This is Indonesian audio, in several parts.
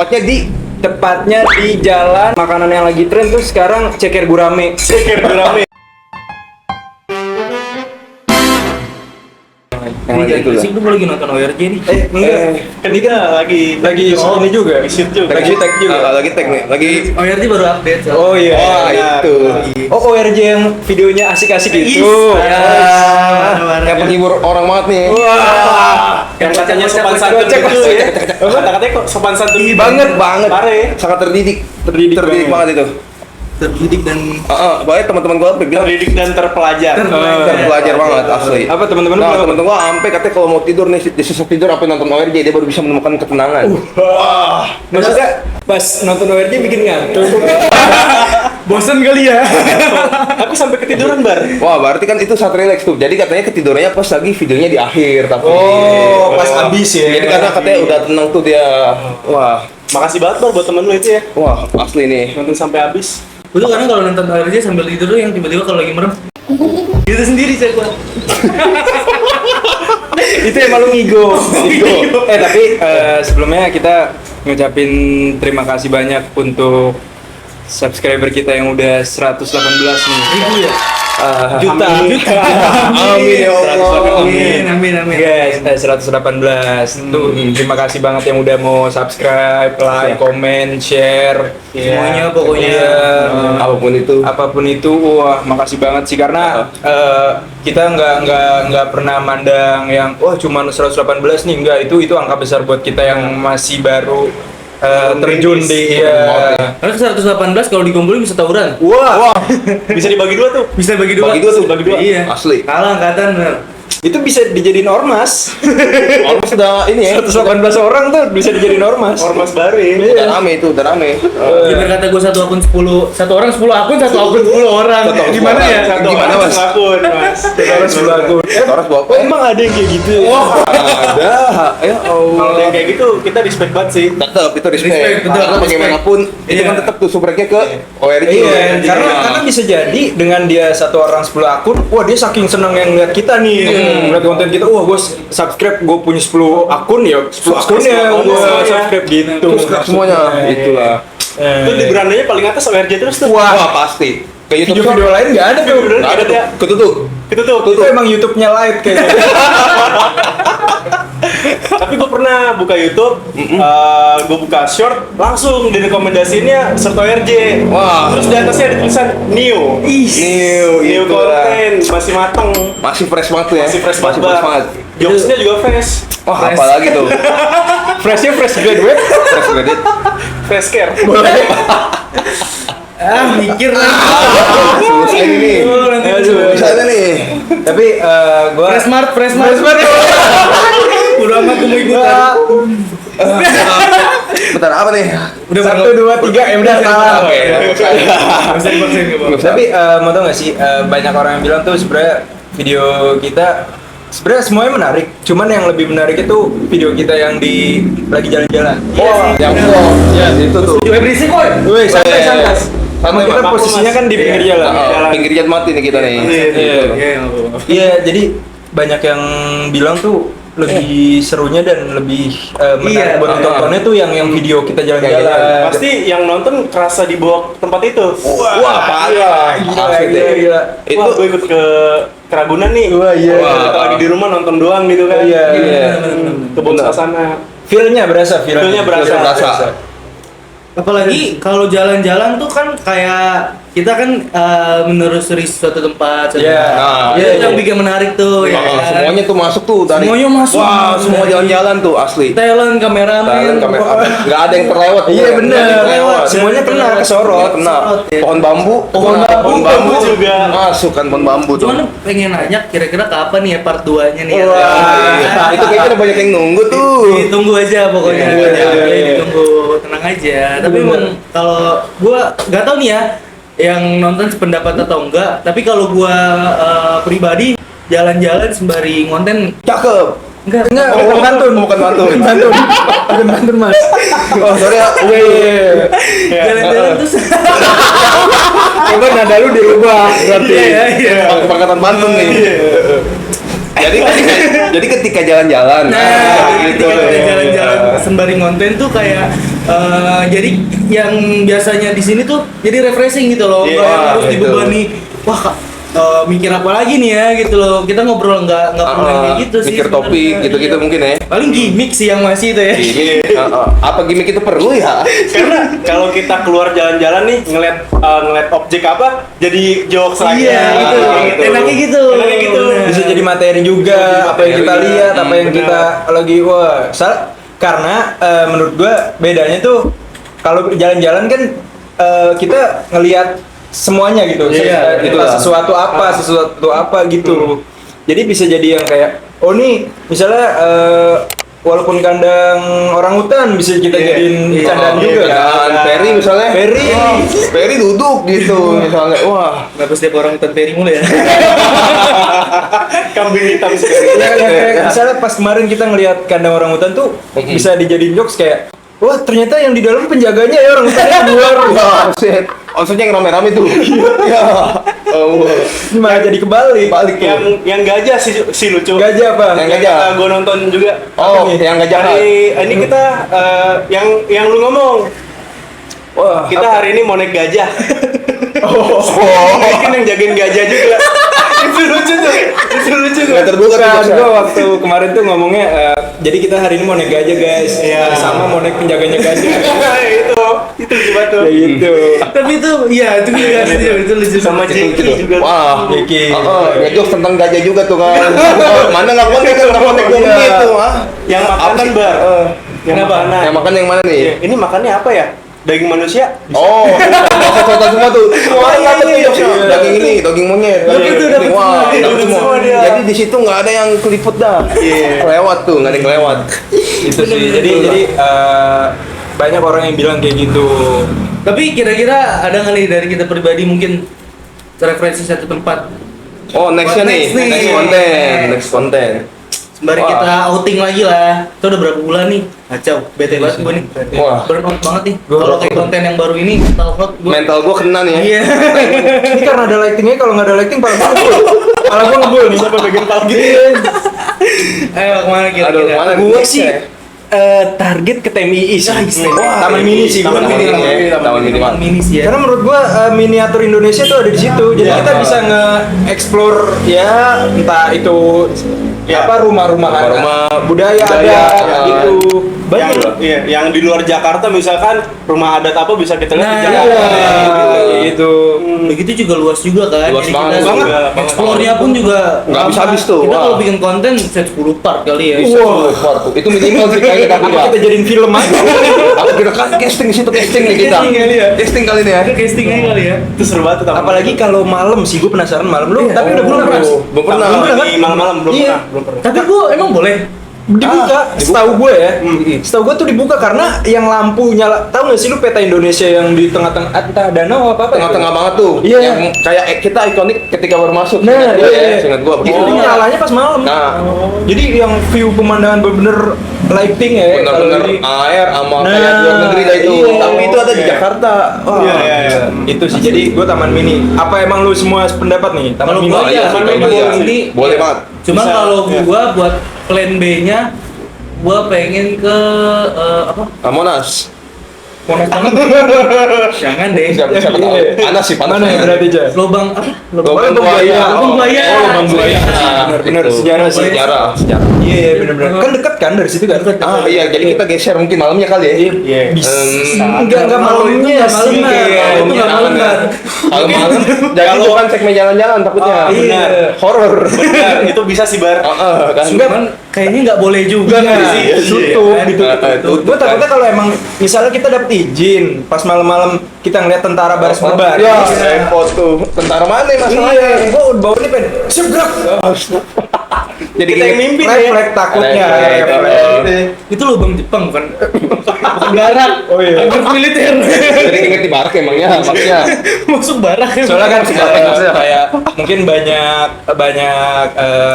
Tepatnya di jalan makanan yang lagi tren tuh sekarang ceker gurame. Yang itu sih, lu lagi nonton ORJ nih? Enggak. Ini kan lagi ini juga. shoot juga. Lagi tag juga. Lagi tag nih. Lagi ORJ baru update. Oh iya. wah itu. Oh, ORJ yang videonya asik-asik itu. Yang penghibur orang banget nih. Wah. Yang katanya sopan santun gitu ya. Kata-katanya kok sopan santun gitu. Banget. Pare. Sangat terdidik Terdidik banget itu. Terdidik dan Bahaya teman-teman gua sampai bilang Terdidik dan terpelajar. terpelajar banget asli. Apa teman-teman? Nah, teman-teman gua sampai katanya kalau mau tidur nih, dia susah tidur apa nonton ORJ dia baru bisa menemukan ketenangan. Wah. Maksudnya pas nonton ORJ bikin ngantuk. Bosan kali ya. Tapi sampai ketiduran, Bar. Wah, berarti kan itu saat relax tuh. Jadi katanya ketidurannya pas lagi videonya di akhir tapi. Oh, pas habis ya. Jadi karena katanya udah tenang tuh dia. Wah, Makasih banget, Bar, buat temen lu itu ya. wah asli nih. Nonton sampai habis. gue tuh kadang kalau nonton ORJ sambil tidur tuh yang tiba-tiba kalau lagi merem gitu sendiri saya gua. Itu emang lu ngigo. Tapi sebelumnya kita ngucapin terima kasih banyak untuk subscriber kita yang udah 118 nih. Ribu ya? Juta. Amin ya Allah. Amin. Guys, 118. Tuh, terima kasih banget yang udah mau subscribe, like, komen, share, Semuanya pokoknya. Iya. Apapun itu. Wah, makasih banget sih karena kita nggak pernah mandang yang wah cuman 118 nih, enggak, itu angka besar buat kita yang masih baru terjun di Karena 118 kalau dikumpulin bisa tawuran. wah, Bisa dibagi dua tuh. Bisa bagi dua. Bagi dua. Iya. Asli. Kalah angkatan bener. itu bisa dijadiin ormas. Orang sudah ini ya. 118 orang tuh bisa dijadiin ormas. Ormas baru ya. Udah rame itu, udah rame. Gimana kata gue satu orang 10 akun, satu akun 10 orang. Satu akun Gimana 10 ya? orang. Gimana, Mas? Akun, Mas. Orang sebelah aku. Orang bawa Oh, emang ada yang kayak gitu ya? Wah, ada. Ya Kalau Allah. yang kayak gitu kita respect banget sih. Tetap itu respect. Respect, betul, Karena respect. bagaimanapun itu Iya. kan tetap tuh subreknya ke ORJ. Iya, karena bisa jadi dengan dia satu orang 10 akun, wah dia saking senang yang lihat kita nih, ngeliat konten kita, wah gue subscribe, gue punya 10 akun ya, 10 akunnya gue semuanya. subscribe gitu. Subscribe semuanya. Itulah. Itu di berandanya paling atas ORJ terus tuh. Wah, pasti. Ke YouTube Video-video lain nggak ada tuh. nggak ada tuh. Ketutup. Itu tuh. Itu emang YouTube-nya live kayaknya. Tapi gue pernah buka YouTube, gue buka short, langsung di rekomendasinya search ORJ. Wah. Terus di atasnya ada tulisan new. New New itulah. konten, masih mateng, Masih fresh banget tuh ya. masih fresh banget. banget. Jokesnya juga fresh, Wah, apalagi tuh. Freshnya fresh graduate. Fresh graduate. fresh care. Mikir lah. Selesai ini. Bisa ada nih. Tapi gue Fresh Mart. Udah amat gue mau ikutan. Bentar apa nih? Udah 1, 2, 3, udah salah. Oke. Bisa dipaksain ke bawah. Tapi mau tau gak sih, banyak orang yang bilang tuh sebenarnya video kita sebenarnya semuanya menarik, cuman yang lebih menarik itu video kita yang lagi jalan-jalan. Oh, yang gua. Ya, itu tuh. Berisik koi. Wih, santai. Santai, Kita Mas. posisinya kan di pinggir jalan. Pinggir jalan mati nih kita nih. Iya, jadi banyak yang bilang tuh lebih serunya dan lebih menarik buat tontonnya tuh yang video kita jalan-jalan. Pasti yang nonton kerasa dibawa ke tempat itu. Wah, parah. Gila. Itu gue ikut ke Ragunan nih. Wah, iya. Kita lagi di rumah nonton doang gitu kan. Iya. Kebun suasana. Feel-nya berasa. Feel-nya berasa. Apalagi kalau jalan-jalan tuh kan kayak kita kan menelusuri suatu tempat. Iya. Itu yang bikin menarik tuh ya. Nah, kan? semuanya tuh masuk tuh dari. Semuanya masuk. Wah, semua jalan-jalan tuh asli. Talent, kameramen, Kamera. Enggak ada yang terlewat. Iya, bener. Nggak ada yang terlewat. Semuanya kena, kesorot. Kena. ya. Pohon bambu. Pohon bambu juga. Masuk kan pohon bambu tuh. Cuman pengen nanya kira-kira kapan nih ya part 2-nya nih ya? Wah, itu kayaknya udah banyak yang nunggu tuh. Ditunggu aja pokoknya. Ditunggu, tenang aja. Tapi emang kalau gua nggak tahu nih ya yang nonton sependapat atau enggak, tapi kalau gua pribadi jalan-jalan sembari ngonten Cakep. enggak Bukan Bantun. Bukan Bantun. Bukan Bantun, Mas. Oh, sorry ya. jalan-jalan terus Coba nada lu dirubah berarti. iya Pangkatan Bantun nih. Jadi ketika jalan-jalan. Ketika kita jalan-jalan sembari konten tuh kayak jadi yang biasanya di sini tuh jadi refreshing gitu loh. Iya, Kayak harus gitu. dibebani. Wah, mikir apa lagi nih ya gitu loh. Kita ngobrol nggak pernah kayak gitu sih. Mikir topik sebenarnya. gitu-gitu Iya. mungkin ya. Paling gimmick sih yang masih itu ya. Apa gimmick itu perlu ya? Karena kalau kita keluar jalan-jalan nih ngeliat objek apa jadi jokes lagi. Iya, gitu. Enaknya gitu. Enaknya gitu. Nah. Bisa jadi materi juga, apa yang kita lihat, apa yang benar. kita lagi karena menurut gua bedanya tuh kalau jalan-jalan kan kita ngelihat semuanya gitu, Iya, sesuatu apa gitu. Jadi bisa jadi yang kayak oh nih misalnya walaupun kandang orang hutan bisa kita jadiin candaan juga kan. Ferry misalnya. Ferry duduk gitu misalnya. Wah, Kenapa setiap orang hutan peri mulu ya? Kambing hitam sekali. Kayak misalnya pas kemarin kita ngelihat kandang orang hutan tuh bisa dijadiin jokes kayak wah ternyata yang di dalam penjaganya ya orang hutan yang di luar. wah, shit. Maksudnya yang rame-rame tuh. Ya. Oh. Malah jadi kebalik. Balik tuh. Yang gajah si lucu. Gajah apa? Yang gajah. Gue nonton juga. Oh, Apa nih? yang gak jahat. Ini kita yang lu ngomong. Wah, Kita hari ini mau naik gajah. Oh. Mungkin yang jagain gajah juga. Itu lucu tuh. Itu lucu tuh. Nggak terduga tuh. Kan Bos. gue waktu kemarin tuh ngomongnya jadi kita hari ini mau naik gajah guys. Iya. Sama mau naik penjaganya gajah. itu gimana tuh? Kayak gitu. Tapi itu iya itu juga itu lucu Sama Jeki juga. Wah, Jeki. ngejok tentang gajah juga tuh kan. Mana nggak kontek kan? Nggak kontek 2 menit tuh, ah. Yang makanan bar. Yang makanan. Yang makan yang mana nih? Iya, ini makannya apa ya? Daging manusia? Oh, foto semua tuh. Wah, iya, dapet iya, tuh, iya. daging ini, daging monyet. Dapet tuh, dapet Wah, semua. dapet Dapet semua. semua dia. Jadi di situ nggak ada yang keliput dah. Iya. Lewat tuh, nggak ada yang lewat. Itu sih. Jadi banyak orang yang bilang kayak gitu. Tapi kira-kira ada nggak nih dari kita pribadi mungkin referensi satu tempat Oh, nextnya nih, Next nih. next konten. sembari Wah. kita outing lagi lah. Itu udah berapa bulan nih? Kacau, bete banget gue nih. Wah. Burn out banget nih. Gua- Kalau kayak konten yang baru ini, mental out gue. Mental gua kena nih ya. Iya. Ini karena ada lightingnya, kalau nggak ada lighting pala gue ngebul. Pala gue ngebul nih. Siapa bagian pala gitu? Ayo kemana Aduh, kira-kira? kemana? Gue sih target ke TMII sih. Wah, Taman mini sih. Taman gua. mini ya. Taman mini. Taman mini sih ya. Karena menurut gua miniatur Indonesia tuh ada di situ. Jadi Ya, kita bisa nge-explore ya entah itu Ya. apa rumah-rumah budaya ada ya. gitu. Banyak. Yang di luar Jakarta misalkan rumah adat apa bisa kita lihat di Nah, Jakarta. Iya, gitu. Begitu juga luas juga kan. Luas Jadi banget. kita Banget. explore-nya pun juga Nggak habis-habis tuh. Kita Wah. kalau bikin konten set 10 part kali ya. Wah, itu minimal sih kayaknya tapi Apa kita jadiin film aja? Aku kira kan casting situ casting nih kita. Casting kali ya. Casting kali nih ya. Itu casting aja kali ya. Itu seru banget tuh Taman Apalagi kalau malam sih, gue penasaran malam lu. Tapi udah belum pernah. Belum pernah. Mini malam-malam belum Iya. pernah. Tapi gua emang boleh. Dibuka, setahu gue ya. Setahu gue tuh dibuka karena yang lampu nyala. Tahu nggak sih lu peta Indonesia yang di tengah-tengah entah danau apa apa? Tengah-tengah banget tuh. Iya. Yang kayak kita ikonik ketika baru masuk. Nah, Ingat gua iya. ya. Ingat gua begitu. Itu nyalanya pas malam. Nah. Jadi yang view pemandangan bener-bener lighting ya. Benar-benar kalau di- air sama Nah, kayak luar negeri dah itu. iya. Tapi itu ada di Iya. Jakarta. Wah. Iya. Itu sih. Jadi gue taman mini. Apa emang lu semua pendapat nih? Taman Kalau mini. gua iya, ya, taman taman mini. mini Boleh banget. Cuman Bisa, kalau ya. gua buat plan B-nya gua pengen ke apa? Monas. Monas banget. Jangan deh. Siapa tahu. Panas sih, panas. Mana yang berarti aja? Lobang apa? Lubang buaya. Lubang buaya. Oh, lubang buaya. Benar-benar Itu. sejarah sih. Sejarah. Iya, iya benar-benar. Kan dekat kan dari situ kan? Ah iya, jadi kita geser mungkin malamnya kali ya. Iya. Bisa. Em, Enggak malamnya Itu sih. nggak kayak- malam, itu nggak malam, Iya. kan? Kalau malam, jadi bukan segmen jalan-jalan takutnya. Oh, iya. Horor. Benar, itu bisa sih bar. Kan. Cuman kayaknya nggak boleh juga Iya, kan sih. tutup Kan? gitu. tutup, Gue kan. takutnya kalau emang misalnya kita dapet izin pas malam-malam kita ngeliat tentara baris berbaris. Ya, repot tuh. Tentara mana masalahnya? Iya, gue bawa ini pen. Siap gerak. Jadi Kita yang mimpin refleks takutnya. Refleks. Itu lubang Jepang bukan bukan barak. Oh iya. Angkut militer. Jadi inget di barak emangnya maksudnya. Masuk barak. Soalnya kan kayak mungkin banyak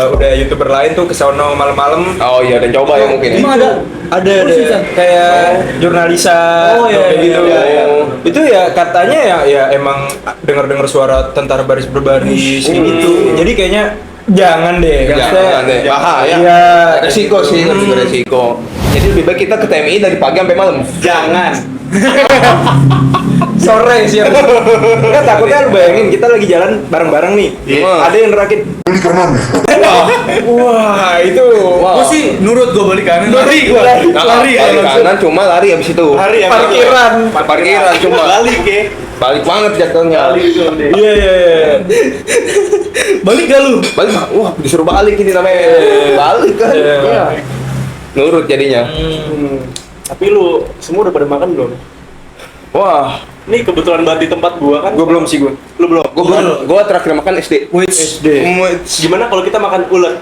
udah YouTuber lain tuh kesono malam-malam. Oh iya, dan coba ya mungkin. Emang ada? Ada Khususan? kayak jurnalisa Oh, iya, kayak gitu. iya, iya. Itu ya katanya ya emang dengar-dengar suara tentara baris berbaris kayak gitu. Jadi kayaknya Jangan deh. Jangan deh, bahaya. Iya. Resiko sih, lebih resiko. Jadi lebih baik kita ke TMI dari pagi sampai malam. Jangan. Sore sih. Kan takutnya lu bayangin kita lagi jalan bareng-bareng nih. Iya. Ada yang rakit beli kanan. Wah, itu. Wah. Gua sih nurut gua balik kanan. Lari gua. Lari kanan cuma lari habis itu. Hari yang Parkiran. Parkiran cuma. balik ya. Balik banget jatuhnya. Balik tuh deh. Iya, iya, iya. Balik gak lu? Balik, wah disuruh balik ini namanya. Balik kan. Iya. Iya. Nurut jadinya. Tapi lu semua udah pada makan belum? Wah, Nih kebetulan banget di tempat gua kan. Gua belum sih gua. Lu belum? gua terakhir makan SD. SD. Gimana kalau kita makan ulet?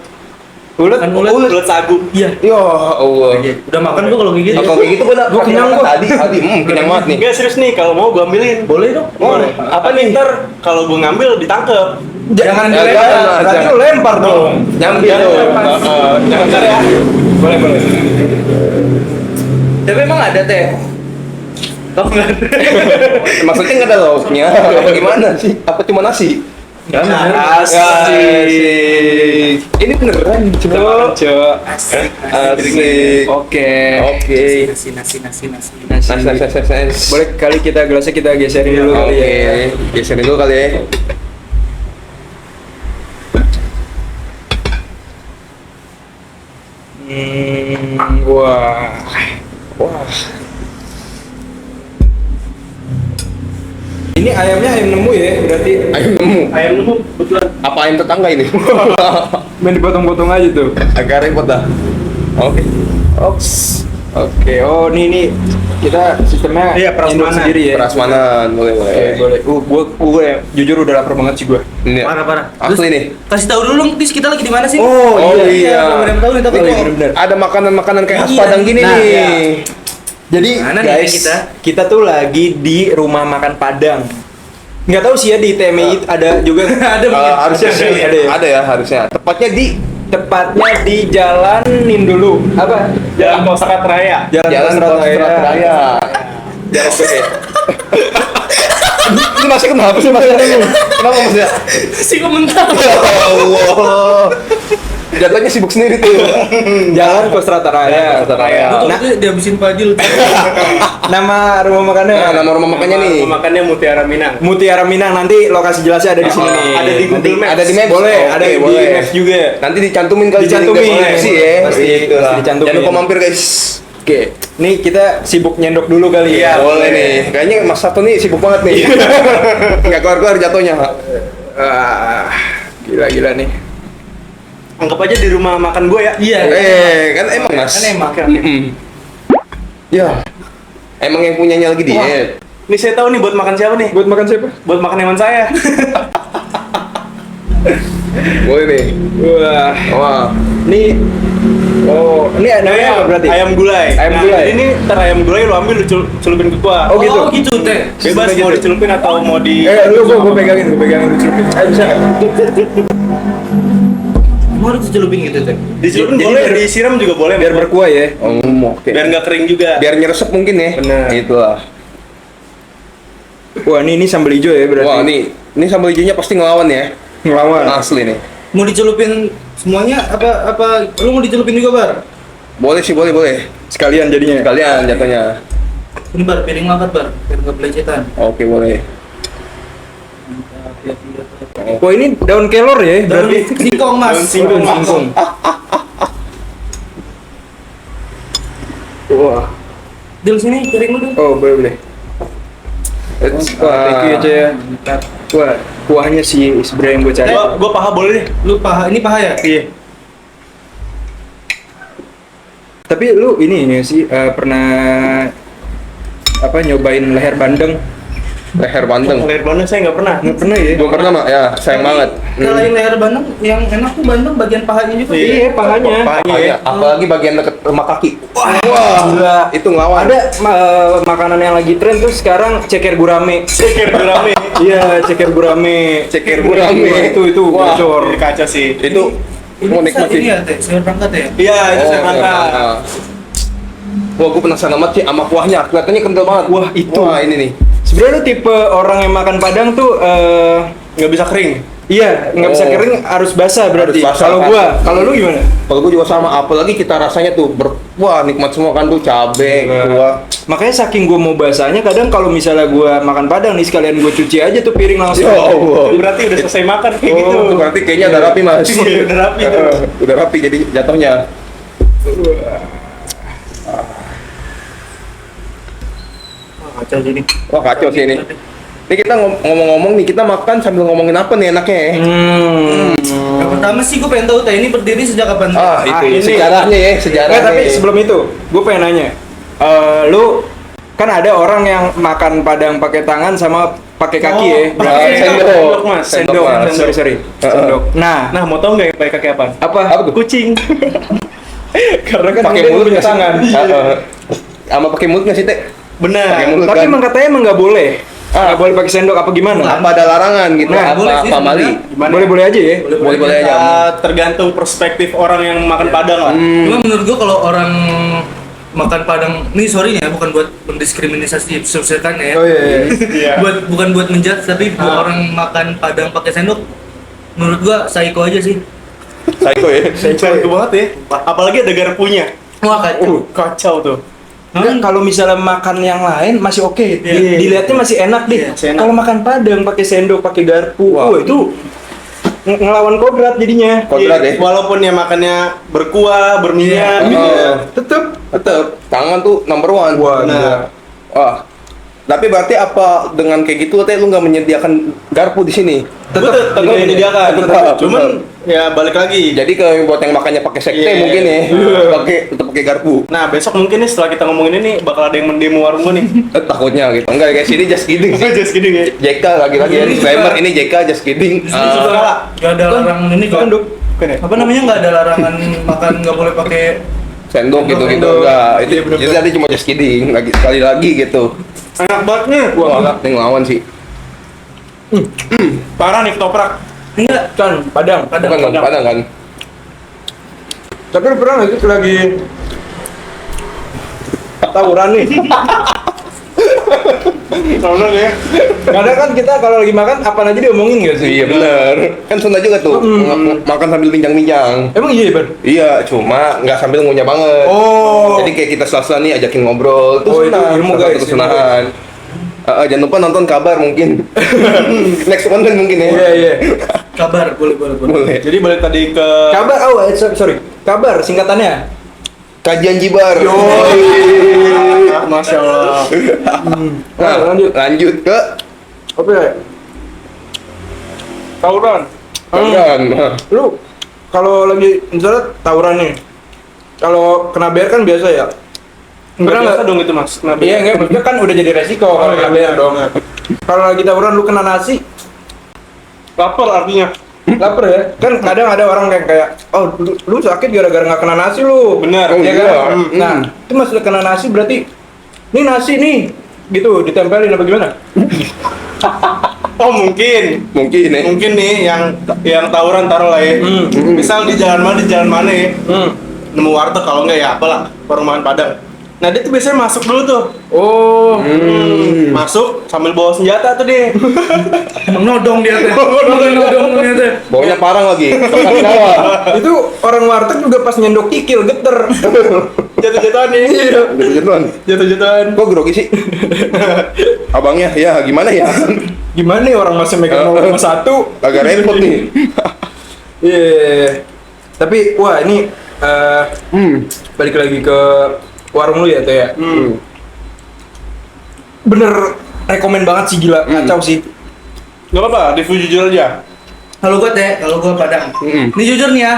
Ulet. Kan ulet. Ulet sagu. Iya. Ya Allah. Udah makan gua kalau kayak gitu. Kalau kayak gitu gua kenyang makan gua. tadi kenyang banget nih. Enggak serius nih, kalau mau gua ambilin. Boleh dong. Boleh. Apa nih ntar kalau gua ngambil ditangkep? Jangan Jangan, dilempar. Berarti jangan. lu lempar dong. Nyambil Jangan tuh. lempar. Bentar ya. Boleh, boleh. Tapi emang ada teh. Tahu nggak? Maksudnya nggak ada lauknya. Apa gimana sih? Apa cuma nasi? Asik. Ini beneran, Kita makan, Cok. Cok. Asik. Asik. Oke. Oke. Nasi. Nice. Boleh kali kita gelasnya kita geserin dulu kali Oke. ya. Geserin dulu kali ya. Wah. Wah. Ini ayamnya ayam nemu ya, berarti Ayam nemu. Ayam nemu kebetulan. Apa ayam tetangga ini? main dipotong-potong aja tuh. Agak repot dah. Oke. Oks. Oke, oh nih kita sistemnya Iya, prasmanan. nyendok sendiri ya. Prasmanan, boleh. Oke, boleh. Gua ya, jujur udah lapar banget sih gua. Ini Parah. asli nih. Kasih tahu dulu dong, Tis, kita lagi di mana sih? Oh, iya. Belum ada yang tahu nih, tapi Oh, iya, kok bener-bener. Ada makanan-makanan kayak khas Iya. Padang gini Nah, nih. iya. Jadi Mana nih guys, kita tuh lagi di rumah makan Padang. Nggak tahu sih ya di TMI ada juga. Ada Harusnya Ada sih ya? ada ya harusnya. Tepatnya di jalanin dulu. Apa? Jalan Kosakat Raya. Jalan Kostrad Kostrad Raya. Jalan Kostrad. Ini masih kenapa sih Mas? Kenapa Mas ya? si komentar. Ya Allah. Jatuhnya sibuk sendiri tuh. Jalan Kostrad Raya. Kostrad Raya. Itu Nah. dihabisin Fadil. Nama rumah makannya. Nah, nama rumah makannya nih. Makannya Mutiara Minang. Mutiara Minang, nanti lokasi jelasnya ada di sini nih. Ada di Google Maps. Ada di Maps. Boleh, Oke, ada di boleh. Maps juga. Nanti dicantumin kali Dicantumin. di deskripsi ya. Pasti, Gitu lah. pasti dicantumin. Jangan lupa mampir guys. Oke, nih kita sibuk nyendok dulu kali ya. Boleh nih. Kayaknya Mas Sato nih sibuk banget nih. Nggak keluar-keluar jatuhnya. Gila nih. Anggap aja di rumah makan gue ya. Iya. Kan emang Mas. Kan emang. Oke, oke. Ya. Emang yang punyanya lagi diet. Ini saya tahu nih buat makan siapa nih? Buat makan siapa? Buat makan hewan saya. Boleh nih. Wah, Wah. nih. Oh, ini namanya apa berarti? Ayam gulai. Ayam Nah, gulai. jadi ini ntar ayam gulai lu ambil lu celupin ke gua. Oh, gitu? Oh gitu teh. Bebas Sistemnya mau gitu. dicelupin atau mau di. Gua pegangin lu celupin. Ayo bisa nggak? Mau harus dicelupin gitu teh. Dicelupin Jadi boleh, biar- disiram juga boleh. Biar berkuah ya. Oke. Biar nggak kering juga. Biar nyeresep mungkin ya. Bener. Itulah. Wah, ini sambal hijau ya berarti. Wah, ini sambal hijaunya pasti ngelawan ya. ngelawan. Asli nih. Mau dicelupin semuanya apa lu mau dicelupin juga, Bar? Boleh sih, boleh. Sekalian jadinya. Sekalian jatuhnya. Ini Bar, piring angkat, Bar. Biar enggak belecetan. Oke, boleh. Wah, ini daun kelor ya berarti. Singkong, Mas. Daun singkong. Singkong. Wah. Dil sini piring lu dong. Oh, boleh. Wah, thank you ya, Cah, ya. Wah, kuahnya sih sebenarnya yang gue cari. Gua paha boleh deh. Lu paha, ini paha ya? Iya. Tapi lu ini sih pernah apa nyobain leher bandeng? Leher bandeng. Leher bandeng saya nggak pernah. Nggak pernah ya? Belum pernah, Mak. Ya, sayang Tapi banget. Kalau yang leher bandeng, yang enak tuh bandeng bagian pahanya juga. Iya, pahanya. Pahanya ya. Apalagi bagian deket rumah kaki. Wah, Gila, itu ngelawan. ada makanan yang lagi tren tuh sekarang ceker gurame. Ceker gurame. Iya, ceker gurame. Ceker gurame. Wah, itu Wah. gacor. Ini kaca sih. Itu Ini mau bisa nikmati. ini ya, teh, sayur rangkat ya? Iya, itu saya Oh, angkat. Wah, gue penasaran banget sih sama kuahnya. Kelihatannya kental banget. Wah, itu. Wah, ini nih. Sebenarnya lu tipe orang yang makan Padang tuh Nggak bisa kering. Iya, nggak bisa Oh. kering, harus basah berarti. Harus basah, Kalau kan. gua, kalau lu gimana? Kalau gue juga sama, apalagi kita rasanya tuh wah nikmat semua kan tuh cabe, Nah. gua. Makanya saking gua mau basahnya, kadang kalau misalnya gua makan padang nih, sekalian gua cuci aja tuh piring langsung. Ya Allah. Itu berarti udah selesai makan kayak Oh, gitu. itu berarti kayaknya udah rapi mas. Iya, udah rapi tuh. Udah rapi jadi jatuhnya. Kacau jadi. Wah kacau sih ini. Ini kita ngomong-ngomong nih, kita makan sambil ngomongin apa nih enaknya ya? Yang pertama sih gue pengen tahu teh ini berdiri sejak kapan? Ah, itu ini. sejarahnya ya, sejarahnya. Tapi sebelum itu, gue pengen nanya, lu kan ada orang yang makan padang pakai tangan sama pakai kaki ya, berarti sendok. Mas. sendok, Mas. sorry, sendok. Nah, Nah, mau tau nggak yang pakai kaki apa? apa? Apa tuh? Kucing. Karena kan Pakai dia mulut punya nggak sih? tangan. Sama pakai mulut nggak sih teh? Benar. Pakai mulut Tapi kan? emang katanya emang nggak boleh, nggak boleh pakai sendok apa gimana? Apa ada larangan gitu? Nah, apa boleh sih apa Mali? sebenarnya. Gimana? Boleh-boleh aja ya. Boleh-boleh aja. Tergantung perspektif orang yang makan padang lah. Cuma menurut gua kalau orang makan padang, nih sorry ya, bukan buat mendiskriminasi kan ya. Oh iya. Iya. Bukan buat menjudge, tapi buat Ah. orang makan padang pakai sendok, menurut gua psycho aja sih. Psycho ya. Itu banget ya. Apalagi ada garpunya. Wah kacau. Kacau tuh. Enggak, kalau misalnya makan yang lain masih oke. Iya. Dilihatnya masih enak deh. Iya, masih enak. Kalau makan padang pakai sendok, pakai garpu, Wah. itu ngelawan kodrat jadinya. Kodrat Iya, ya. Walaupun ya makannya berkuah, berminyak Iya. gitu ya. Tetep. Tangan tuh number one. Wah, Nah, Wah. Tapi berarti apa dengan kayak gitu teh lu nggak menyediakan garpu di sini? tetap Iya, menyediakan. tetap. Cuman ya balik lagi. Jadi ke buat yang makannya pakai sekte Iya. mungkin ya, pakai tetap pakai garpu. Nah, besok mungkin nih setelah kita ngomongin ini bakal ada yang mendemo warung gua nih. Takutnya gitu. Enggak guys, ini just kidding sih. Just kidding ya. JK lagi-lagi ya, Ini disclaimer juga- ini JK just kidding. Di sini juga nggak ada larangan ini kan? Sendok. Bukan ya? Apa namanya, nggak ada larangan makan nggak boleh pakai. Sendok gitu-gitu Sendok. enggak. Itu Iya, bener-bener. jadi tadi cuma just kidding lagi sekali lagi gitu. Enak banget nih. Wah, ini ngelawan sih. Parah nih ketoprak. Enggak, Kan padang. Bukan padang kan? Tapi lu pernah nggak sih lagi tawuran nih? Soalnya ya. Kadang kan kita kalau lagi makan apa aja diomongin nggak sih? Iya bener. Kan Sunda juga tuh makan sambil bincang-bincang. Emang iya, Bar? Iya, cuma nggak sambil ngunyah banget. Oh. Jadi kayak kita selasa nih ajakin ngobrol. Oh, itu ilmu, guys, Itu ilmu, kesunahan. Jangan lupa nonton kabar mungkin. Next content mungkin ya. Iya, iya. kabar boleh. Boleh. Jadi balik tadi ke Kabar, sorry. Kabar singkatannya. Kajian Jibar. Masya Allah. Nah, lanjut ke Apa ya? Tawuran. Tawuran. Lu kalau lagi misalnya tawuran nih, kalau kena BR kan biasa ya. Enggak Pernah biasa nggak? dong itu Mas. Kenapa? Iya enggak, maksudnya kan udah jadi resiko kalau iya, kena BR benar, dong. benar. Kalau lagi tawuran lu kena nasi, Lapar artinya. lapar ya. Kan kadang ada orang yang kayak, oh lu sakit gara-gara nggak kena nasi lu. Benar. Oh, Ya iya. kan? Nah, itu masalah kena nasi berarti, nih nasi nih, gitu ditempelin apa gimana? Oh mungkin. Mungkin ya. Mungkin nih yang tawuran taruh lah ya. Misal di jalan mana ya. Nemu warteg kalau enggak ya apalah warung makan Padang. Nah dia tuh biasanya masuk dulu tuh. Oh, Masuk sambil bawa senjata tuh dia. Emang nodong dia teh. Nodong dia teh. Baunya parang lagi. Kenapa? itu orang warteg juga pas nyendok kikil geter. Jatuh-jatuhan nih. Jatuh-jatuhan. Jatuh-jatuhan. Kok grogi sih? Abangnya, ya gimana ya? Gimana nih orang masih megang 0,1? Agak repot nih. Iya. Tapi wah ini balik lagi ke warung lu ya Teh ya. Bener rekomen banget sih gila, kacau sih. Gak apa-apa, review jujur aja. Kalau gua teh, kalau gua Padang. Ini jujur nih ya.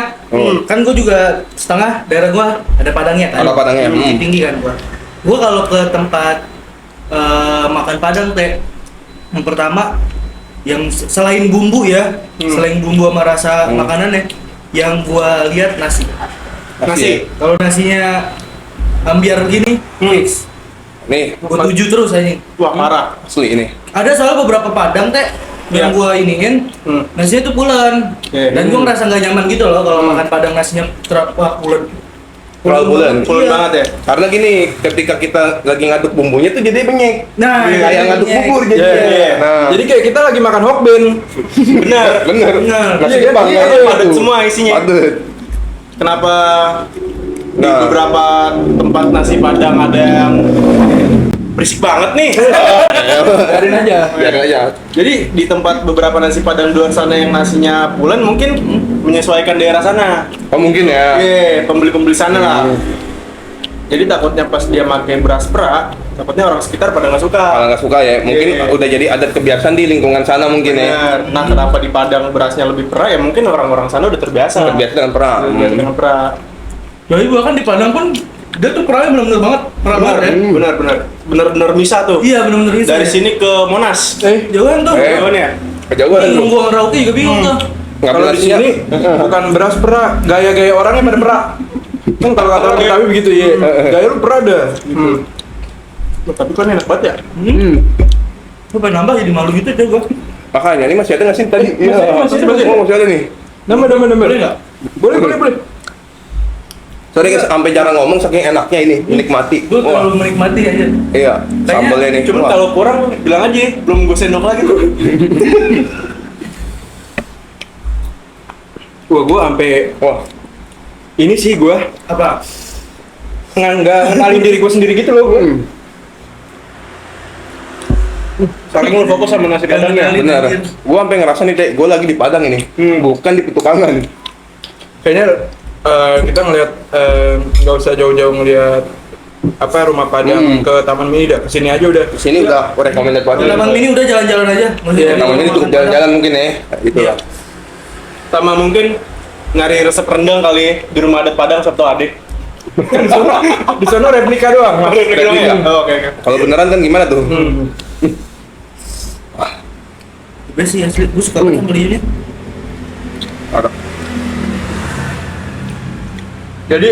Kan gua juga setengah daerah gua ada Padangnya kan. Ada Padangnya, Bukit Tinggi kan gua. Gua kalau ke tempat makan Padang teh, yang pertama yang selain bumbu ya, selain bumbu sama rasa makanannya, yang gua lihat nasi. Nasi. Kalau nasinya ambiar gini, fix. Nih, Gua tuju terus aja. Wah parah. asli ini. Ada soalnya beberapa Padang teh yang Iya. gua iniin, nasinya tuh pulen. Oke. Dan gua ngerasa nggak nyaman gitu loh kalau makan Padang nasinya wah pulen. terlalu bulan. Pulen Iya. banget ya. Karena gini, ketika kita lagi ngaduk bumbunya tuh jadi penyek. Nah, Kayak iya, ngaduk iya. bubur jadi. Iya, iya. Nah, Jadi kayak kita lagi makan hokben. Benar. bener. Bener. Nasi Iya, Jepang iya, kan iya, padat itu. semua isinya. Padat. Kenapa di Nah. beberapa tempat nasi Padang ada yang berisik banget nih? Biarin aja. Biarin aja. Jadi di tempat beberapa nasi Padang luar sana yang nasinya pulen mungkin menyesuaikan daerah sana. Oh mungkin ya. Iya, pembeli-pembeli sana lah. Jadi takutnya pas dia pakai beras perak, takutnya orang sekitar pada nggak suka. Kalau nggak suka ya, mungkin Iya. udah jadi adat kebiasaan di lingkungan sana mungkin ya. Bener. Nah, kenapa di Padang berasnya lebih perak? Ya mungkin orang-orang sana udah terbiasa. Terbiasa dengan perang. Terbiasa dengan perak. Jadi bahkan di Padang pun dia tuh perangnya benar-benar banget, perang Benar, banget ya. benar-benar misah tuh. Iya benar-benar bisa. Dari sini ke Monas. jauhan tuh. Jauhan ya? Kejauhan tuh. Nunggu orang Rauki juga bingung tuh. Ngambil Kalau di nasinya. sini bukan beras perak, gaya-gaya orangnya pada perak. Kan kalau kata orang Betawi begitu ya. Gaya lu perak dah. Tapi kan enak banget ya. Gue pengen nambah jadi malu gitu aja gue. Makanya ini masih ada nggak sih tadi? Masih ada, masih ada. Oh, masih ada nih. Nama. Boleh nggak? Boleh. Sorry guys, sampai jarang ngomong saking enaknya ini, menikmati. Gue Wah, terlalu menikmati aja. iya, sambalnya nih. Cuman Wah. kalau kurang bilang aja, belum gue sendok lagi tuh. Wah, gua sampai Wah, ini sih gua Apa? nggak kenalin diri gua sendiri gitu loh. Gua. Saking lu fokus sama nasi Padangnya. Kenalin. benar. Gua sampai ngerasa nih, Dek, gua lagi di Padang ini. Bukan di Petukangan. Kayaknya kita ngelihat nggak usah jauh-jauh ngelihat apa rumah Padang ke Taman Mini dah, kesini aja udah. Di sini udah recommended banget. Taman Mini udah jalan-jalan aja. Iya, Taman Mini cukup jalan-jalan mungkin ya. Gitu Iya. lah. Sama mungkin nyari resep rendang kali ya, di rumah adat Padang Sabtu Adik. Di sana replika doang. Replika. Oh, oke. Kalau beneran kan gimana tuh? Best sih asli. Gue suka banget beli ini. Ada. Jadi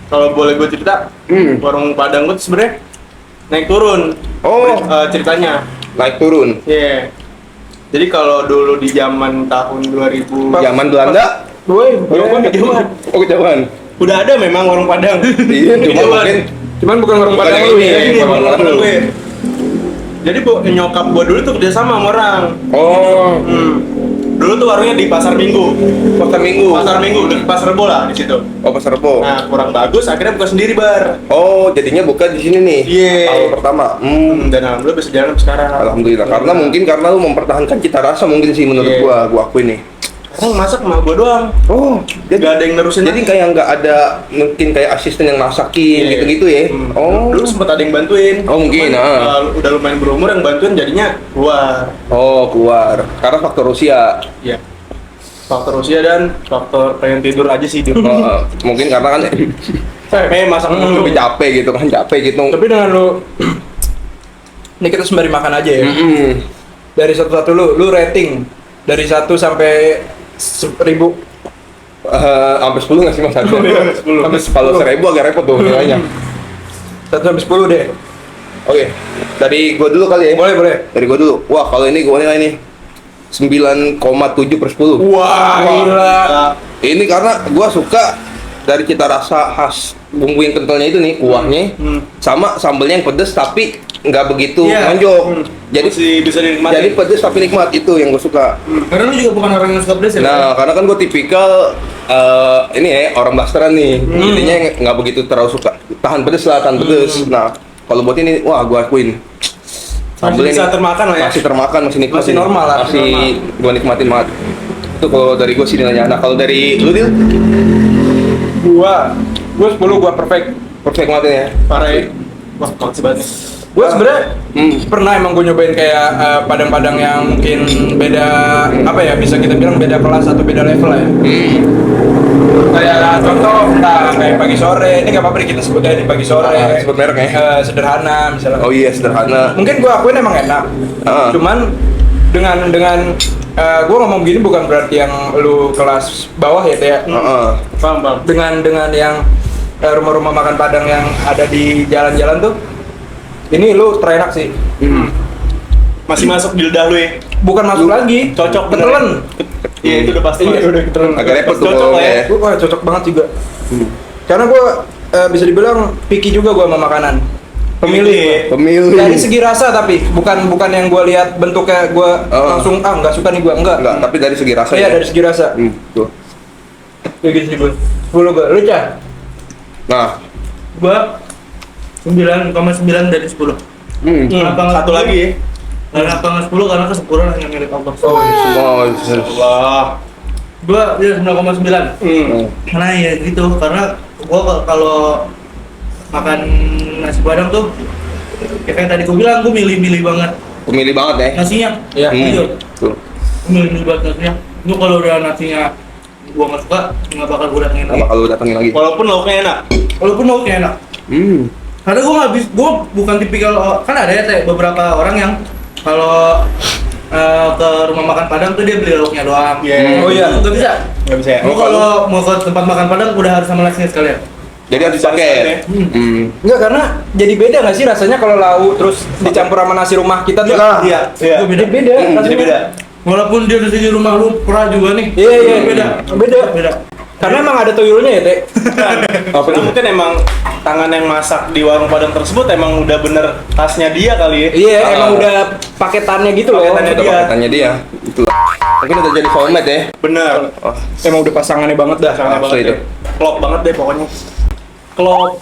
kalau boleh gue cerita, warung Padang gue tuh sebenarnya naik turun. Oh. Ceritanya. Naik turun. Iya. Jadi kalau dulu di zaman tahun 2000 Zaman Belanda. Woi, Warung kejauhan. Oh, kejauhan. Udah ada memang warung Padang. Iya, cuma Kejauhan. mungkin cuman bukan warung Bukan Padang yang lu ini, ya. Ini warung warung Padang. gue. Jadi nyokap gue dulu tuh kerja sama orang. oh, Dulu tuh warungnya di Pasar Minggu. Pasar Minggu. Pasar Minggu, di Pasar Rebo lah di situ. Oh, Pasar Rebo. Nah, kurang bagus, akhirnya buka sendiri bar. Oh, jadinya buka di sini nih. Iya. Awal pertama. Dan alhamdulillah bisa jalan sampai sekarang. Alhamdulillah. Karena lu mempertahankan cita rasa mungkin sih menurut Iya. gua akuin nih. Sekarang masak sama gue doang. Oh, Gak ada yang nerusin. jadi kayak nggak ada mungkin kayak asisten yang masakin Iya. gitu-gitu ya. Oh. Dulu sempat ada yang bantuin. Oh, mungkin, Cuman, udah lumayan berumur yang bantuin jadinya keluar. Oh, keluar. Karena faktor usia. Iya. Faktor usia dan faktor pengen tidur aja sih di Oh, mungkin karena kan Capek masak mulu. lebih capek gitu kan, capek gitu. Tapi dengan lu ini kita sembari makan aja ya. Mm-mm. Dari satu-satu lu rating dari 1 sampai 1000. Sampai 10 nggak sih mas? Sampai 10. kalau 1000 agak repot tuh nilainya. 1 sampai 10 deh. Oke, dari gua dulu kali ya. Boleh. Dari gua dulu. Wah, kalau ini gua nilai nih 9,7 per 10. Wah, gila. Ini karena gua suka dari cita rasa khas bumbu yang kentalnya itu nih, kuahnya, sama sambelnya yang pedes tapi nggak begitu Iya. nonjok. Jadi Masih bisa dinikmati. jadi pedes tapi nikmat, itu yang gue suka. Karena lu juga bukan orang yang suka pedas ya. Nah, karena kan gue tipikal ini ya orang blasteran nih, jadinya nggak begitu terlalu suka tahan pedes lah, tahan pedes. Nah, kalau buat ini, wah gue akuin. Masih bisa termakan lah ya. Masih termakan, masih nikmat. Masih ini. normal lah, Masih gue nikmatin banget. Itu kalau dari gue sih nilainya. Nah, kalau dari lu Dil? Gua 10 gua perfect. Perfect banget ya. Parah ya. Wah, makasih banget nih. Gua sebenarnya Hmm. pernah emang gue nyobain kayak padang-padang yang mungkin beda apa ya, bisa kita bilang beda kelas atau beda level lah ya. Kayak contoh kayak pagi sore, ini nggak apa-apa kita sebut aja di pagi sore. Sebut merek ya. Sederhana misalnya. Oh iya, sederhana. Mungkin gua akuin emang enak. Cuman dengan gua ngomong gini bukan berarti yang lu kelas bawah ya Teh. Heeh. Paham. Dengan yang rumah-rumah makan Padang yang ada di jalan-jalan tuh, ini lu terenak sih. Masih masuk di lidah lu ya. Bukan masuk lagi, Cocok bener ketelan. Iya, itu udah pasti. Iya, Mas. udah ketelan. Agak repot tuh Cocok kalau lah ya. ya. Wah, cocok banget juga. Karena gua bisa dibilang picky juga gue sama makanan. Pemilih. Pemilih. Dari segi rasa tapi bukan yang gue lihat bentuknya gue langsung nggak suka nih gue enggak. Tapi dari segi rasa Iya ya. dari segi rasa. Tuh. Kayak gitu sih gue. 10 gue. Lu Cah? Nah, Gua 9,9 dari 10. Kenapa nggak Satu 10? lagi ya. Kenapa nggak 10? Karena kesempurnaan hanya milik Allah. semua Allah. Gua dia 9,9. Karena ya gitu, karena gua kalau makan nasi padang tuh ya kayak tadi gua bilang, gua milih-milih banget pemilih banget ya. nasinya. Iya. Jujur. Tuh. Gua milih-milih banget nasinya. Lu kalau udah nasinya gua nggak suka, nggak bakal gua datengin Apa lagi. kalau datangin lagi? Walaupun lauknya enak. Walaupun lauknya enak. Karena gua bukan tipikal, kan ada ya Teh, beberapa orang yang kalau ke rumah makan Padang tuh dia beli lauknya doang. Iya. Oh iya. Nggak bisa. Nggak bisa ya. Gua kalau mau ke tempat makan Padang udah harus sama nasinya sekalian. Jadi harus dipakai. Enggak, karena jadi beda nggak sih rasanya kalau lauk terus dicampur sama nasi rumah kita tuh? Iya, iya. Gua beda-beda. Jadi beda. Walaupun dia di rumah lu pernah juga nih. Iya. Beda. Karena emang ada tuyulnya ya, Teh. Karena mungkin emang tangan yang masak di warung Padang tersebut emang udah bener tasnya dia kali ya. Iya, emang udah paketannya gitu loh. Paketannya Udah dia. paketannya dia. Itulah. Mungkin udah jadi soulmate ya. Bener. Emang udah pasangannya banget dah. Sangat Asli banget itu. deh. Klop banget deh pokoknya. Klop.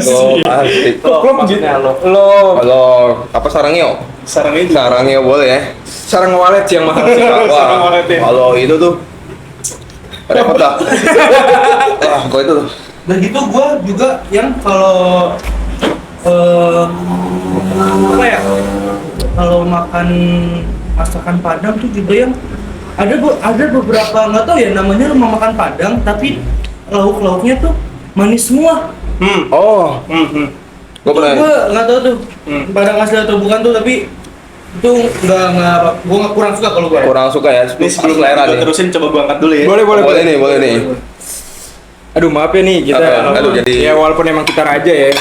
Oh, asik. Klop maksudnya lo. Lo Kalau apa sarangnya? Sarang itu. Sarangnya boleh ya. sarang walet sih yang mahal sih. Sarang Wah, walet ya. kalau itu tuh repot dah. Wah, kalau itu tuh. Dan gitu gua juga yang kalau apa ya? Kalau makan masakan Padang tuh juga yang ada beberapa, nggak tahu ya namanya rumah makan Padang, tapi lauk-lauknya tuh manis semua. Oh, gua pernah. Gue nggak tahu tuh Padang asli atau bukan tuh, tapi itu gue nggak kurang suka kalau gue. Kurang suka ya. Ini sebelum selera gua nih. terusin coba gua angkat dulu ya. Boleh. Boleh nih. Aduh, maaf ya nih kita. Aduh, jadi- ya walaupun emang kita raja ya.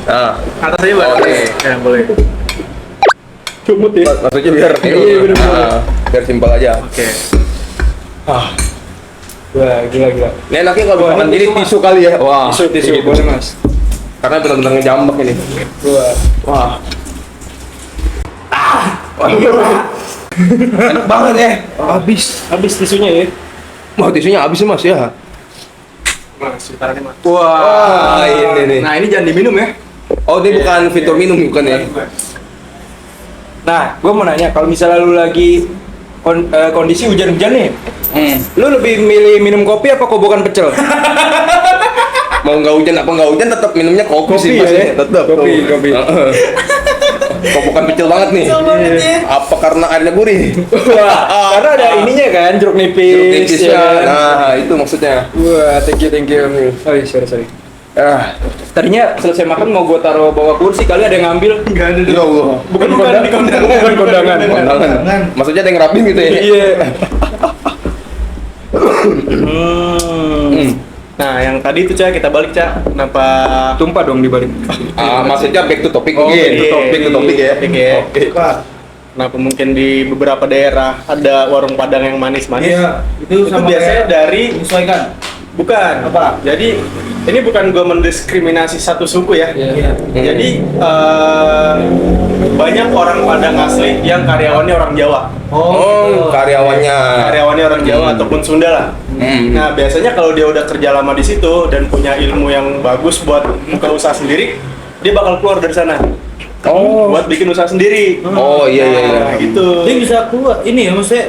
Nah, Atas aja Bang. Oke. Ya, boleh. Cumut ya. maksudnya biar Iya, bener-bener. biar simpel aja. Oke. Wah, gila. Ini enaknya kalau makan ini tisu kali ya. Wah, Tisu, kayak gitu. boleh mas. Karena benar-benar ngejambak ini. Wah. Enak banget ya. Habis tisunya ya. Wah, tisunya habis sih Mas ya. Mas, sebentar nih, Mas. Wah, ini nih. Nah, ini jangan diminum ya. Oh, ini bukan fitur minum bukan ya? Nah, gue mau nanya, kalau misalnya lu lagi kondisi hujan-hujan nih, lu lebih milih minum kopi apa kobokan pecel? Mau nggak hujan apa nggak hujan tetap minumnya kopi, Kopi sih ya, Mas. ya? Tetap. Kopi. Heeh. Kopokan kecil banget nih. Apa karena airnya gurih? Wah, karena ada ininya kan, jeruk nipis. Jeruk nipis ya ya. kan? Nah, itu maksudnya. Wah, thank you. Oh, iya, sorry. Tadinya selesai makan mau gue taruh bawah kursi, kali ada yang ngambil. Enggak ada. Ya Allah. Bukan di kondangan. Bukan kondangan. Kondangan. Maksudnya ada yang rapin gitu ya? Iya. Nah, yang tadi itu Cak, kita balik Cak. Kenapa Tumpah dong di balik. Maksudnya back to topic Oh, mungkin. iya. Back to topic ya. Topik ya. Kenapa mungkin di beberapa daerah ada warung Padang yang manis-manis? Iya, Itu itu sama biasanya kayak dari menyesuaikan. bukan. Apa? Jadi ini bukan gue mendiskriminasi satu suku ya. Iya. Jadi banyak orang Padang asli yang karyawannya orang Jawa. Oh, karyawannya. Karyawannya orang Jawa ataupun Sunda lah. Nah, biasanya kalau dia udah kerja lama di situ dan punya ilmu yang bagus buat buka usaha sendiri, dia bakal keluar dari sana. Oh. Buat bikin usaha sendiri. Oh, iya. Nah, gitu. Dia bisa keluar ini ya, maksudnya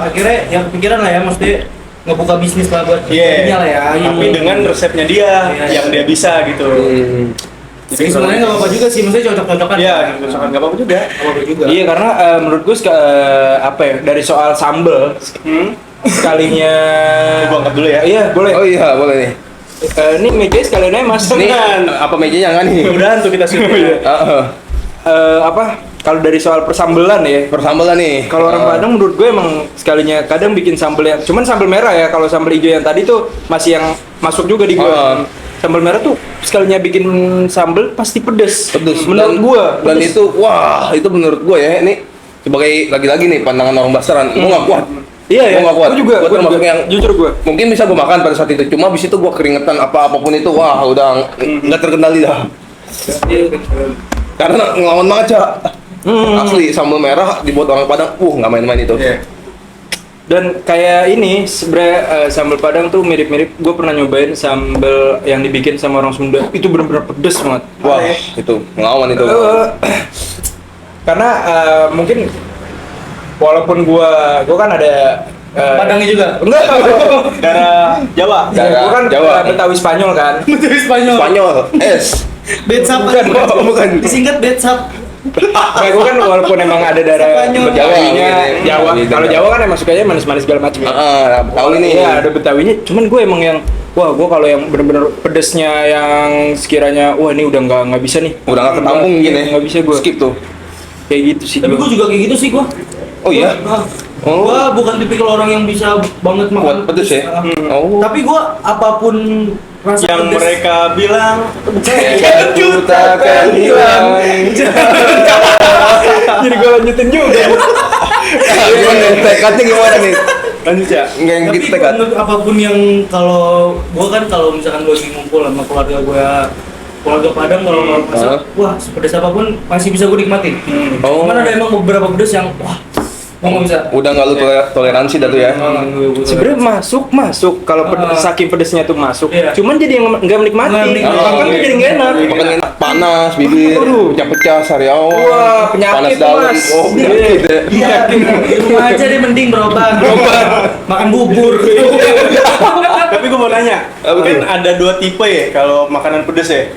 akhirnya yang kepikiran lah ya, maksudnya ngebuka bisnis lah buat Iya. ininya lah ya. Tapi dengan resepnya dia Iya, yang iya. dia bisa gitu. Jadi sebenarnya nggak apa-apa juga sih, maksudnya cocok-cocokan. Iya, misalkan nggak apa-apa juga. Nggak apa-apa juga. Iya, karena menurut gue apa ya, dari soal sambel sekalinya. Gua angkat dulu ya. Iya, boleh. Oh iya, boleh nih. Ini meja sekalian aja mas. Ini Jangan. apa mejanya nggak nih? Mudah-mudahan tuh kita syuting. Heeh. Apa? Kalau dari soal persambelan ya. Persambelan nih. Kalau orang Padang menurut gue emang sekalinya kadang bikin sambel yang cuman sambel merah ya. Kalau sambel hijau yang tadi tuh masih yang masuk juga di gue. Sambel merah tuh sekalinya bikin sambel pasti pedes. Pedes. Menurut gue. Dan itu wah, itu menurut gua ya, ini sebagai lagi-lagi nih pandangan orang Bastaran, gua nggak kuat. Iya, Gua nggak kuat. Gue juga. Gua termasuk yang jujur gue. mungkin bisa gue makan pada saat itu, cuma abis itu gue keringetan apapun itu, wah udah nggak terkendali dah. Karena ngelawan banget Cak. Asli sambal merah dibuat orang Padang, nggak main-main itu. Iya. Dan kayak ini sebenarnya sambal Padang tuh mirip-mirip. Gue pernah nyobain sambal yang dibikin sama orang Sunda. Itu benar-benar pedes banget. Wah itu ngelawan itu. Karena mungkin walaupun gua kan ada Padangnya juga. enggak, Darah Jawa. gua kan Jawa. Betawi Spanyol kan. Dari Spanyol. Spanyol, es. Betsap. Bukan. Disingkat Betsap. Kayak gua kan walaupun emang ada darah Spanyol. Betawinya, Jawa, Jawa. gitu. Kalau Jawa kan emang sukanya manis-manis segala macam ya. Tahu ini. Iya, ada Betawinya. Cuman gue emang yang wah, gue kalau yang bener-bener pedesnya yang sekiranya wah ini udah nggak bisa nih. Udah nggak ketampung gini. Nggak bisa gue. Skip tuh. Kayak gitu sih. Tapi gue juga kayak gitu sih gue. Oh iya? Gua bukan tipikal orang yang bisa banget makan Kuat pedes ya? Oh. Tapi gua apapun rasa Yang pedes, mereka bilang Aku takkan hilang. Jadi gue lanjutin juga. Gimana nih? Tekadnya gimana nih? lanjut ya. Nggak yang tapi gitu tekad. apapun yang kalau gua kan kalau misalkan gua lagi ngumpul sama keluarga Padang kalau masak, wah sepedes apapun masih bisa gua nikmatin. Oh. Cuman ada emang beberapa pedes yang wah gua nggak bisa. Udah nggak lu toleransi dah tuh ya? Sebenarnya masuk kalau saking pedesnya tuh masuk. Iya. Cuman jadi yang nggak menikmati. Nggak menikmati. Makan tuh jadi nggak enak. Makan enak, panas, bibir, Aduh. pecah-pecah, sariawan, Wah, penyakit panas tuh, dalam. Mas. Oh, penyakit ya. Iya, di rumah aja deh mending berobat. Makan bubur. Tapi gue mau nanya, Apa kan tuh? ada dua tipe ya kalau makanan pedes ya.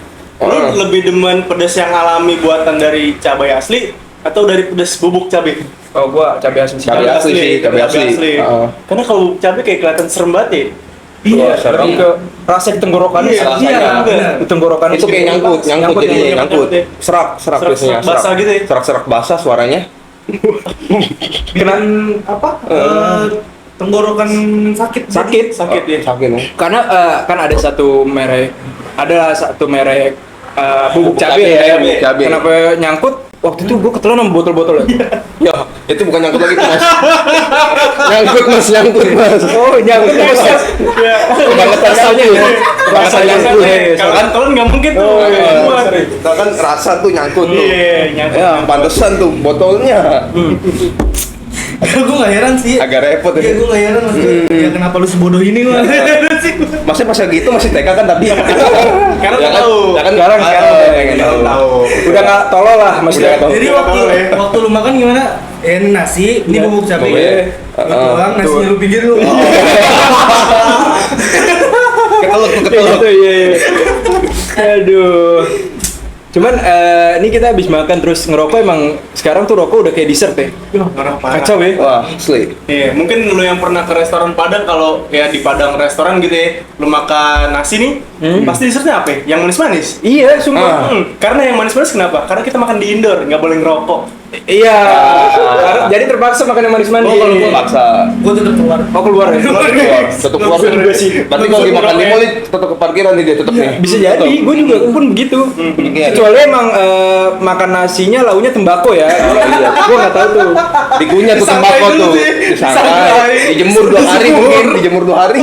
Lu lebih demen pedes yang alami buatan dari cabai asli atau dari pedes bubuk cabai? Oh, gua cabai asin sih. Cabai asli sih, cabai asli. Karena kalau bubuk cabai kayak kelihatan serem banget ya. Iya, Wah, serem. lebih ke rasa di tenggorokan. Iya, rasanya. Di tenggorokan Itu kayak nyangkut jadi iya, nyangkut. nyangkut ya. Serak Serak biasanya. basah gitu ya? Serak basah suaranya. Kena apa? Tenggorokan sakit. Sakit ya. Sakit ya. karena kan ada satu merek bubuk cabai cabai, ya. bubuk cabai. Kenapa nyangkut? Waktu itu gua ketelan sama botol-botol ya. Ya, itu bukan nyangkut lagi tuh, Mas. nyangkut mas. Oh, nyangkut terus. Kebangetan Rasanya ya. Rasanya Kalau gue. kan telan nggak mungkin tuh. Oh, iya. Buat. Kita kan rasa tuh nyangkut tuh. Iya, nyangkut. Ya, pantesan tuh botolnya. Gue gak heran sih. Agak repot Iya, ya. gue gak heran maksudnya. Ya kenapa lu sebodoh ini lu? Masih pas gitu masih TK kan tapi. Karena Ya kan? tahu. Ya kan Sekarang pengen Tahu. tahu. Udah nggak tolol lah maksudnya. Udah. Jadi waktu lu makan gimana? Ini nasi, ini bubuk cabai. Iya. Lu tuang, nasinya lu pinggir lu. Keteluk. Gitu, iya. Aduh. Cuman ini kita habis makan terus ngerokok emang sekarang tuh rokok udah kayak dessert ya. Parah. Kacau ya. Wah, asli. Iya, mungkin lu yang pernah ke restoran Padang, kalau ya di Padang restoran gitu ya, lu makan nasi nih, pasti dessertnya apa ya? Yang manis-manis. Iya, sumpah. Karena yang manis-manis kenapa? Karena kita makan di indoor, nggak boleh ngerokok. Iya. Jadi terpaksa makan yang manis-manis. Oh, kalau gua paksa. Gue tetep keluar. Oh, keluar ya. Tetep keluar Gua juga sih. Berarti kalau dimakan di mall tetap ke parkiran nih dia tetep nih. Bisa jadi, gue juga pun begitu. Iya. Kecuali emang makan nasinya launya tembakau ya. Gue nggak tahu tuh. Dikunyah tuh Disangkai tembakau dulu tuh. sih. Disangkai. Dijemur 2 hari mungkin, dijemur 2 hari.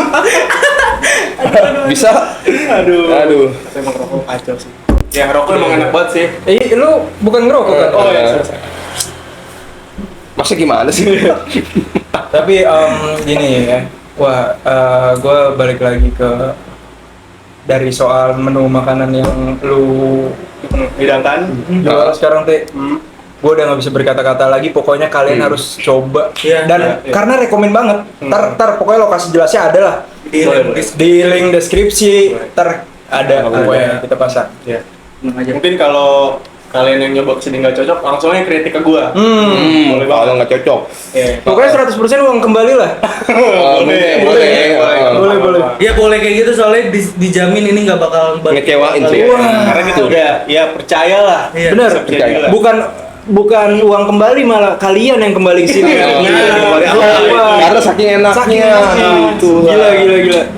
Bisa. Aduh. Tapi emang rokok kacau sih. Ya rokok emang enak banget sih. Lu bukan ngerokok kan? Oh ya, selesai. Masa gimana sih? Tapi gini ya. Wah, gue balik lagi ke dari soal menu makanan yang lu Hidangkan. jual sekarang teh. Gue udah nggak bisa berkata-kata lagi. Pokoknya kalian harus coba. Iya, Dan iya. karena rekomen banget. Ntar pokoknya lokasi jelasnya ada lah. Boleh. Di link deskripsi. Ntar ada pokoknya kita pasang. Ya. Mungkin kalau kalian yang nyoba kesini nggak cocok, langsung aja kritik ke gua. Boleh kalau nggak cocok. Iya. Pokoknya 100% uang kembali lah. Boleh. Ya boleh kayak gitu soalnya dijamin ini nggak bakal balik. Ngecewain sih. Karena kita udah, ya percayalah. Iya. Bener. Bisa percaya lah. Bukan uang kembali, malah kalian yang kembali ke sini. Karena saking enaknya. Saking enaknya. Gitu. Gila.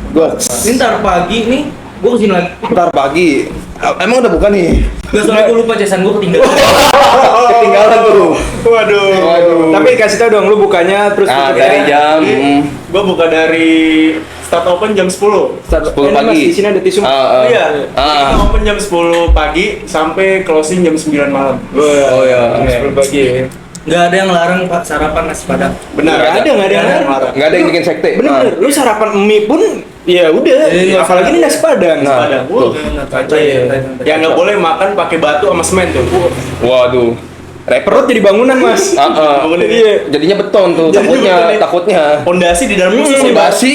Gua Ini ntar pagi nih Gue kesini lagi. Ntar pagi. Emang udah buka nih? Gak, soalnya gue lupa jasan gue ketinggalan. Ketinggalan tuh. Waduh. Tapi kasih tau dong, lu bukanya terus Nah, tutupnya. dari jam Gue buka dari start open jam 10. 10 10 pagi. Di sini ada tisu. Iya. Ah. Kita open jam 10 pagi sampai closing jam 9 malam. Oh ya. 10 pagi ya. Gak ada yang larang Pak sarapan nasi Padang. Benar. Nggak ada yang Larang. Nggak ada yang bikin sekte. Bener, lu sarapan mie pun ya udah. Iya, Apalagi ini nasi padang. Nah, Padang. tuh. Ya nggak boleh makan pakai batu sama semen tuh. Waduh. Perut jadi bangunan, Mas. Iya. Jadinya beton tuh. Takutnya. Pondasi di dalam khusus nih, Bas. Basi,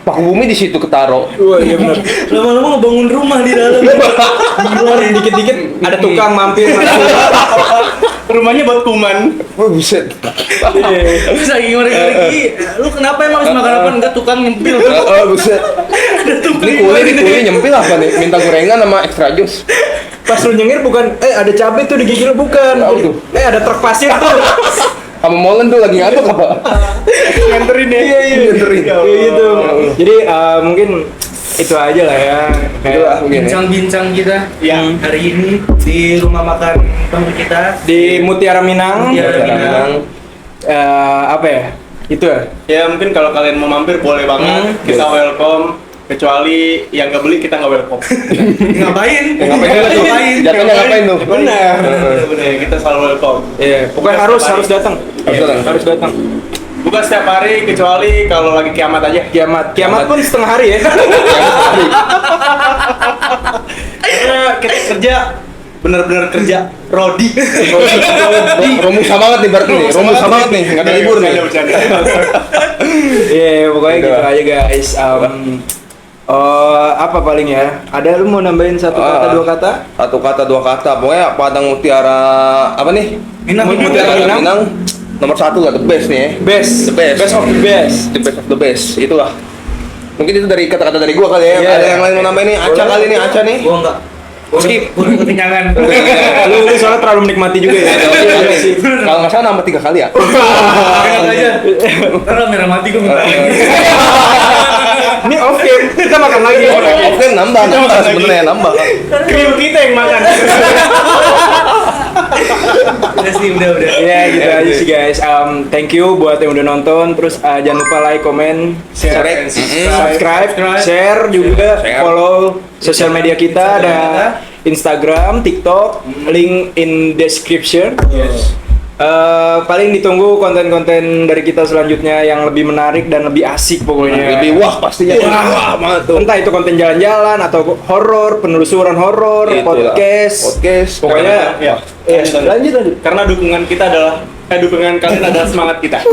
paku bumi di situ ketaruh. Wah, iya benar. Lama-lama ngebangun rumah di dalam. Gila nih, dikit-dikit ada tukang mampir. Rumahnya buat kuman. Wah, buset. Terus lagi lagi, lu kenapa emang habis makan apa? Enggak, tukang nyempil. Oh, buset. Ini kuli nyempil apa nih? Minta gorengan sama extra jus. Pas lu nyengir bukan, ada cabai tuh digigil bukan. Tahu tuh. Ada truk pasir tuh. Sama Molen tuh lagi ngantuk apa? Nganterin ya. Iya. Nganterin. Kayak gitu. Jadi mungkin itu aja lah ya. Itulah Kayak mungkin. ya. Bincang-bincang kita Yang hari ini di rumah makan teman kita. di Mutiara Minang. Mutiara Minang. Apa ya? Itu ya. Ya mungkin kalau kalian mau mampir boleh banget. Kita welcome. Kecuali yang nggak beli kita nggak welcome. Ngapain? Ngapain juga tuh? Jatuhnya ngapain tuh? Benar. Benar. Kita selalu welcome. Iya, pokoknya harus datang. Harus datang. Bukan setiap hari kecuali kalau lagi kiamat aja. Kiamat pun setengah hari ya. Karena kita kerja benar-benar kerja Rodi. Romusa banget nih berarti nih. Romusa banget nih. Nggak ada libur nih. Bercanda. Iya, pokoknya Gitu gitu lah. aja guys. Apa paling ya? Ada lu mau nambahin satu kata dua kata? Satu kata dua kata. Pokoknya Padang Mutiara apa nih? Mutiara Minang. Minang. Nomor 1 lah, the best nih. Best, The best. best of the best. The best of the best. Itulah. Mungkin itu dari kata-kata dari gua kali ya. Iya. Ada yang lain mau nambahin nih? Aca kali nih, Aca nih. Gua enggak. Skip. Gua udah kekenyangan. Lu soalnya terlalu menikmati juga ya. Iya sih. Kalau nggak salah nambah 3 kali ya. Enak aja. Ntar merah mati gua minta lagi. Ini off cam, kita makan lagi. Oke, nambah sebenarnya nambah. Krim kita yang makan. Udah sih, udah. Ya gitu aja sih guys. Thank you buat yang udah nonton. Terus jangan lupa like, comment, Share, subscribe, share juga, Share. follow sosial media kita ada Instagram, TikTok, link in description. Yes. Paling ditunggu konten-konten dari kita selanjutnya yang lebih menarik dan lebih asik pokoknya. Lebih wah pastinya. Wah banget tuh. Entah itu konten jalan-jalan atau horor, penelusuran horor, Itulah. podcast. Pokoknya ya. Lanjut. Karena dukungan kita adalah dukungan kalian adalah semangat kita.